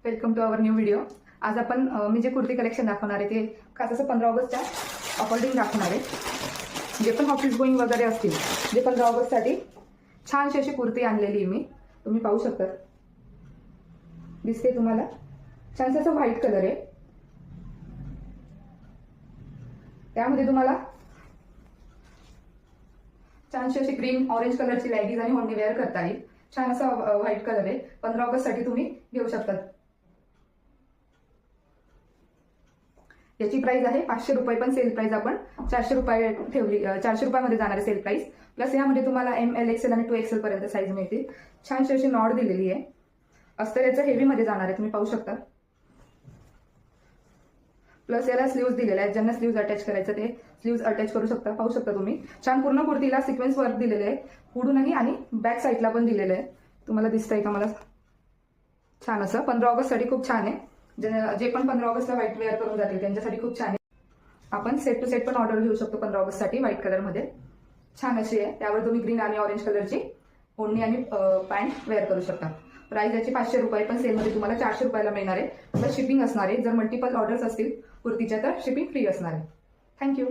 Welcome to our new video. आज आपण मी जे कुर्ती कलेक्शन दाखवणार आहे ते खास असं 15 ऑगस्टच्या अकॉर्डिंग दाखवणार आहे. जे पण ऑफिस गोईंग वगैरे असतील, जे 15 ऑगस्टसाठी छानशी अशी कुर्ती आणलेली आहे मी. तुम्ही पाहू शकता, दिसते तुम्हाला. छानसा असा व्हाईट कलर आहे, त्यामध्ये तुम्हाला छानशी अशी ग्रीन ऑरेंज कलरची लेगिंज आणि ओढणी वेअर करता येईल. छान असा व्हाईट कलर आहे. 15 ऑगस्ट साठी तुम्ही घेऊ शकता. याची प्राइस आहे 500 रुपये, पण सेल प्राइस आपण 400 रुपये ठेवली. 400 रुपयामध्ये जाणारे सेल प्राइस. प्लस यामध्ये तुम्हाला ML XL आणि 2XL पर्यंत साईज मिळतील. छानशी अशी नॉट दिलेली आहे. अस्तर याचं हेवी मध्ये जाणार आहे, तुम्ही पाहू शकता. प्लस याला स्लीव्ज दिलेले आहेत. ज्यांना स्लीव्ज अटॅच करायचं ते स्लीव्ज अटॅच करू शकता. पाहू शकता तुम्ही. छान पूर्ण कुर्तीला सिक्वेन्स वर्क दिलेले आहे, पुढूनही आणि बॅक साईडला पण दिलेलं आहे. तुम्हाला दिसतंय का मला? छान असं 15 ऑगस्ट साठी खूप छान आहे. जे पण 15 ऑगस्टला व्हाईट वेअर करून जातील त्यांच्यासाठी खूप छान आहे. आपण सेट टू सेट पण ऑर्डर घेऊ शकतो 15 ऑगस्ट साठी. व्हाईट कलर मध्ये छान अशी आहे. त्यावर तुम्ही ग्रीन आणि ऑरेंज कलरची ओढणी आणि पॅन्ट वेअर करू शकता. प्राइस याची 500 रुपये, पण सेलमध्ये तुम्हाला 400 रुपयाला मिळणार आहे. प्लस शिपिंग असणार आहे. जर मल्टिपल ऑर्डर्स असतील कुर्तीच्या तर शिपिंग फ्री असणार आहे. थँक्यू.